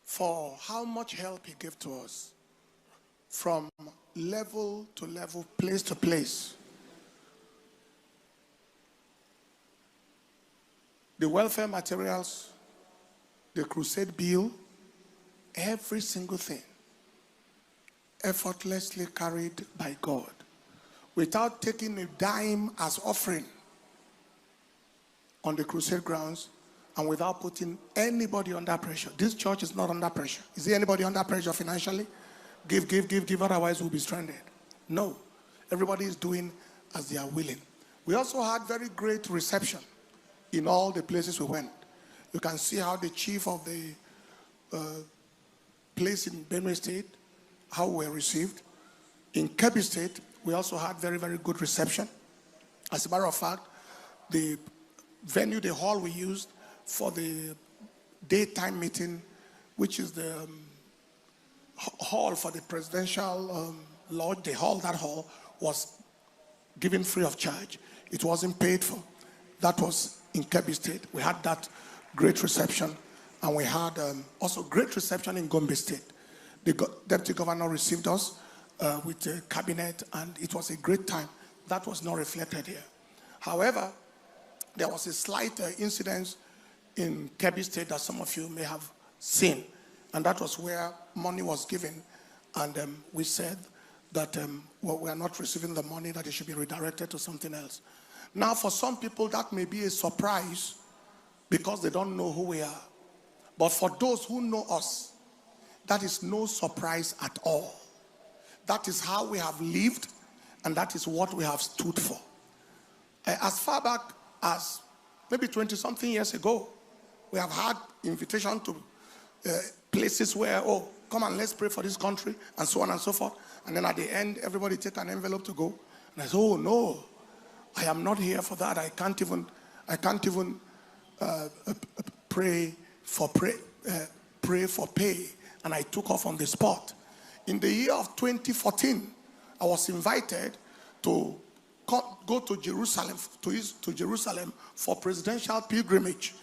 for how much help he gave to us from level to level, place to place. The welfare materials, the crusade bill, every single thing effortlessly carried by God without taking a dime as offering on the crusade grounds and without putting anybody under pressure. This church is not under pressure. Is there anybody under pressure financially? Give, otherwise we'll be stranded. No. Everybody is doing as they are willing. We also had very great reception in all the places we went. You can see how the chief of the place in Benue State, how we were received. In Kebbi State, we also had very, very good reception. As a matter of fact, the venue, the hall we used for the daytime meeting, which is the hall for the presidential lodge, that hall was given free of charge. It wasn't paid for. That was in Kebbi State. We had that great reception, and we had also great reception in Gombe State. The deputy governor received us with the cabinet, and it was a great time. That was not reflected here. However, there was a slight incident in Kebbi State that some of you may have seen, and that was where money was given, and we said that we are not receiving the money, that it should be redirected to something else. Now, for some people, that may be a surprise because they don't know who we are. But for those who know us, that is no surprise at all. That is how we have lived, and that is what we have stood for. As far back as maybe 20-something years ago, we have had invitation to places where, oh, come and let's pray for this country, and so on and so forth. And then at the end, everybody take an envelope to go. And I said, oh no, I am not here for that. I can't even pray for pay. And I took off on the spot. In the year of 2014, I was invited to go to Jerusalem, to Jerusalem for presidential pilgrimage.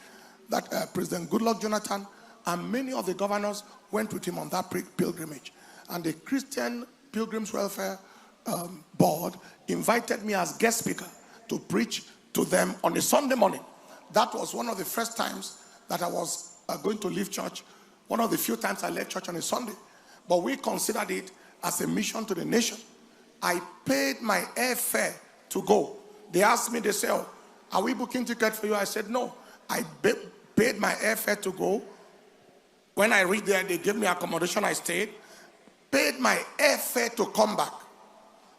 That President Goodluck Jonathan and many of the governors went with him on that pilgrimage. And the Christian Pilgrims Welfare Board invited me as guest speaker to preach to them on a Sunday morning. That was one of the first times that I was going to leave church. One of the few times I left church on a Sunday. But we considered it as a mission to the nation. I paid my airfare to go. They asked me, they said, oh, are we booking ticket for you? I said, no. I paid my airfare to go. When I reached there, they gave me accommodation. I stayed. Paid my airfare to come back.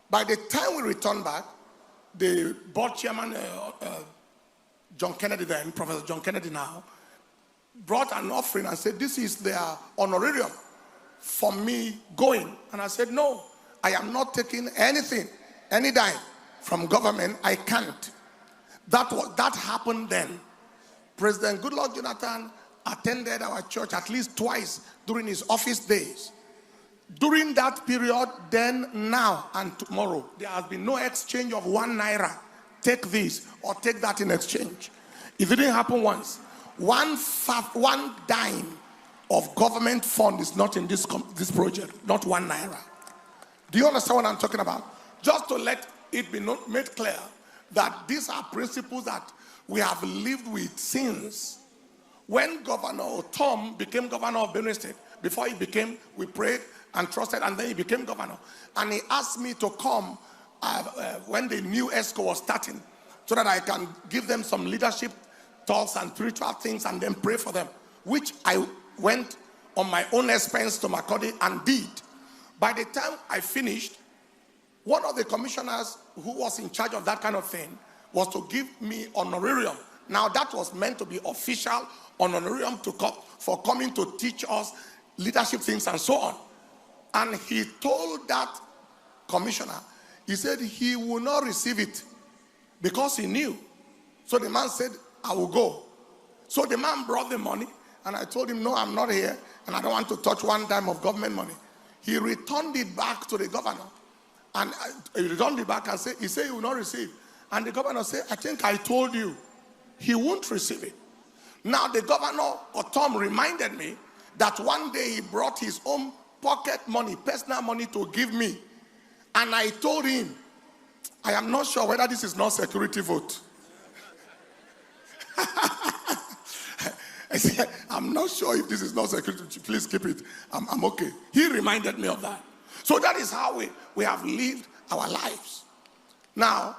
By the time we returned back, the board chairman, John Kennedy then, Professor John Kennedy now, brought an offering and said, this is their honorarium for me going. And I said, no, I am not taking anything, any dime from government. I can't. That happened then. President Goodluck Jonathan attended our church at least twice during his office days. During that period, then, now, and tomorrow, there has been no exchange of 1 naira. Take this or take that in exchange. It didn't happen once. One dime of government fund is not in this project, not 1 naira. Do you understand what I'm talking about? Just to let it be made clear that these are principles that we have lived with since. When Governor Tom became governor of Benue State, before he became, we prayed and trusted, and then he became governor. And he asked me to come when the new ESCO was starting, so that I can give them some leadership talks and spiritual things and then pray for them, which I went on my own expense to Makurdi and did. By the time I finished, one of the commissioners who was in charge of that kind of thing was to give me honorarium. Now that was meant to be official honorarium for coming to teach us leadership things and so on. And he told that commissioner, he said he will not receive it because he knew. So the man said, I will go. So the man brought the money, and I told him, no, I'm not here, and I don't want to touch 1 dime of government money. He returned it back to the governor, and he returned it back and he said he will not receive. And the governor said, I think I told you he won't receive it. Now the governor, or Tom, reminded me that one day he brought his own pocket money, personal money to give me. And I told him, I am not sure whether this is not security vote. I said, I'm not sure if this is not security. Please keep it. I'm okay. He reminded me of that. So that is how we have lived our lives. Now,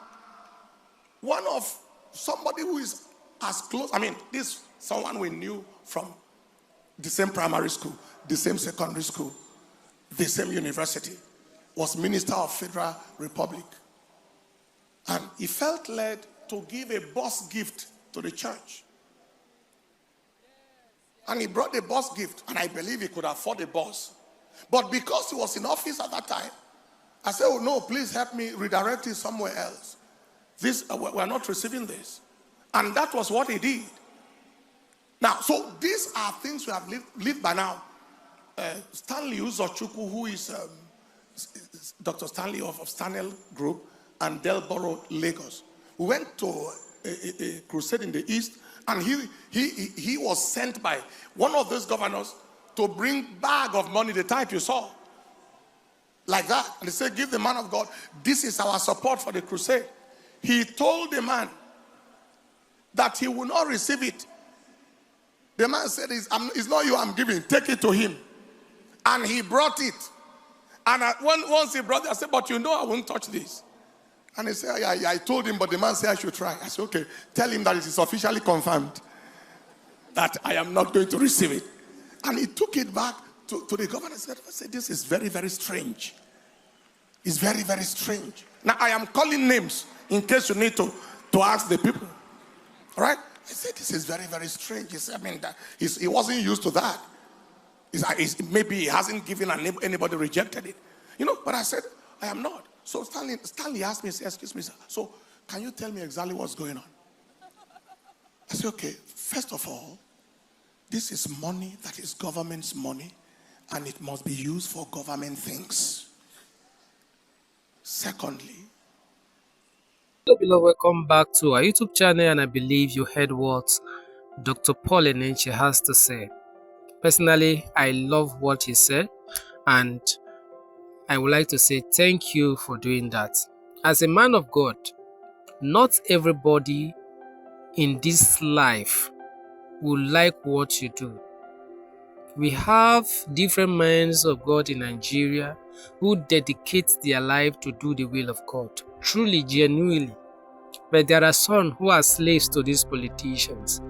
somebody who is as close, this someone we knew from the same primary school, the same secondary school, the same university, was Minister of Federal Republic. And he felt led to give a bus gift to the church. And he brought a bus gift, and I believe he could afford a bus. But because he was in office at that time, I said, oh no, please help me redirect it somewhere else. We're not receiving this. And that was what he did. Now, so these are things we have lived by now. Stanley Uzochukwu, who is Dr. Stanley of Stanley Group, and Delboro, Lagos. We went to a crusade in the East, and he was sent by one of those governors to bring bag of money, the type you saw, like that. And he said, give the man of God, this is our support for the crusade. He told the man that he will not receive it. The man said, it's not you I'm giving, take it to him. And he brought it. And once he brought it, I said, but you know I won't touch this. And he said, I told him, but the man said I should try. I said, okay, tell him that it is officially confirmed that I am not going to receive it. And he took it back to the governor and said, this is very, very strange. It's very, very strange. Now, I am calling names in case you need to ask the people. All right? I said, this is very, very strange. He said, he wasn't used to that. Maybe he hasn't given and anybody rejected it. But I said, I am not. So Stanley asked me, excuse me, sir, so can you tell me exactly what's going on? I said, okay, first of all, this is money that is government's money, and it must be used for government things. Secondly, hello, beloved, welcome back to our YouTube channel, and I believe you heard what Dr. Paul Enenche has to say. Personally, I love what he said, and I would like to say thank you for doing that. As a man of God, not everybody in this life will like what you do. We have different men of God in Nigeria who dedicate their life to do the will of God, truly, genuinely. But there are some who are slaves to these politicians.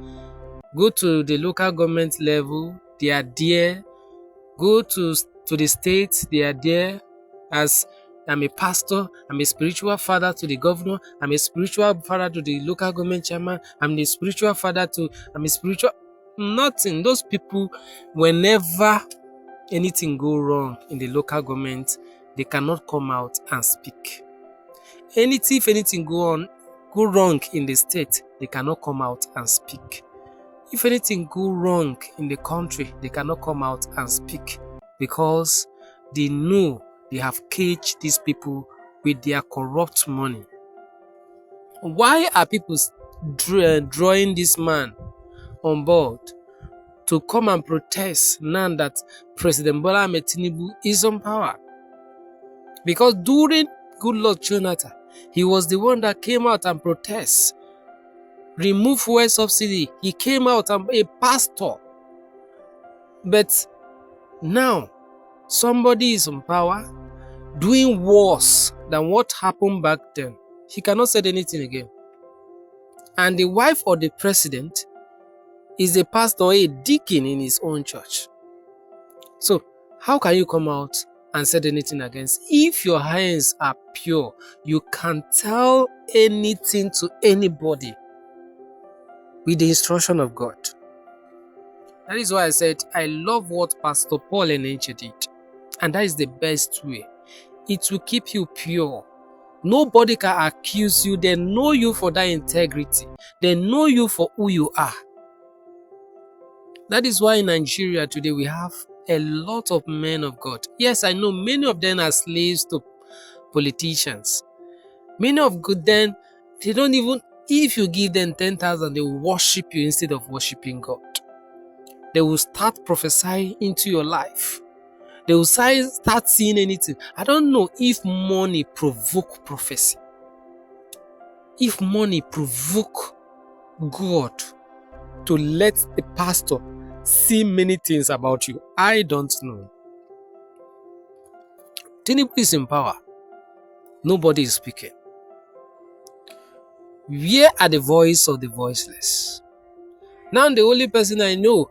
Go to the local government level, they are there. Go to the state, they are there. As I'm a pastor, I'm a spiritual father to the governor, I'm a spiritual father to the local government chairman, I'm a spiritual father to, nothing. Those people, whenever anything go wrong in the local government, they cannot come out and speak. If anything go wrong in the state, they cannot come out and speak. If anything go wrong in the country, they cannot come out and speak, because they know they have caged these people with their corrupt money. Why are people drawing this man on board to come and protest now that President Bola Ahmed Tinubu is on power? Because during Goodluck Jonathan, he was the one that came out and protest, remove fuel subsidy. He came out and a pastor. But now, somebody is in power, doing worse than what happened back then. He cannot say anything again. And the wife of the president is a pastor, a deacon in his own church. So, how can you come out and say anything against? If your hands are pure, you can tell anything to anybody with the instruction of God. That is why I said I love what Pastor Paul Enenche did. And that is the best way. It will keep you pure. Nobody can accuse you. They know you for that integrity. They know you for who you are. That is why in Nigeria today we have a lot of men of God. Yes, I know many of them are slaves to politicians. Many of them, they don't even, if you give them 10,000, they worship you instead of worshiping God. They will start prophesying into your life. They will start seeing anything. I don't know if money provoke prophecy. If money provoke God to let the pastor see many things about you, I don't know. Tinubu is in power. Nobody is speaking. Where are the voice of the voiceless? Now the only person I know,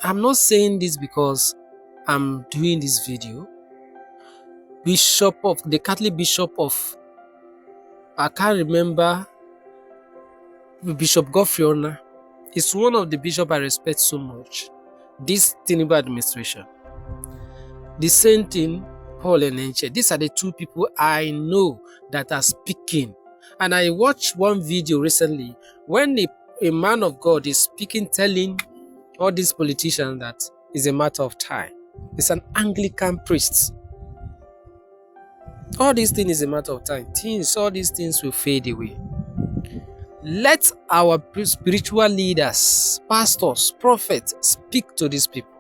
I'm not saying this because I'm doing this video. The Catholic Bishop of, I can't remember, Bishop Godfrey Ona, is one of the bishops I respect so much. This Tinubu administration. The same thing, Paul Enenche. These are the two people I know that are speaking. And I watched one video recently when a man of God is speaking, telling all these politicians that it's a matter of time. It's an Anglican priest. All these things is a matter of time. All these things will fade away. Let our spiritual leaders, pastors, prophets speak to these people.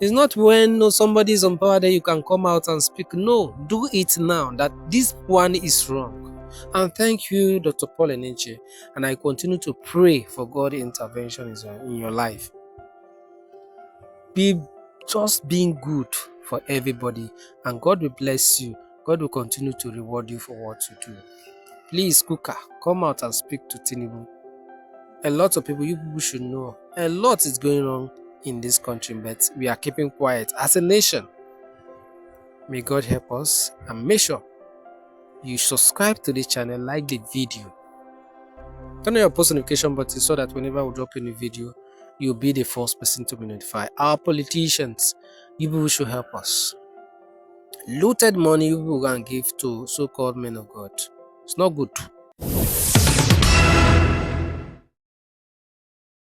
It's not when somebody is on power that you can come out and speak. No, do it now that this one is wrong. And thank you, Dr. Paul Enenche. And I continue to pray for God's intervention in your life. Be just being good for everybody, and God will bless you. God will continue to reward you for what you do. Please, Kuka, come out and speak to Tinubu. A lot of people, you people should know, a lot is going on in this country, but we are keeping quiet as a nation. May God help us, and make sure you subscribe to this channel, like the video, turn on your post notification button so that whenever we drop a new video, you'll be the first person to be notified. Our politicians, you people should help us. Looted money you people can give to so-called men of God. It's not good.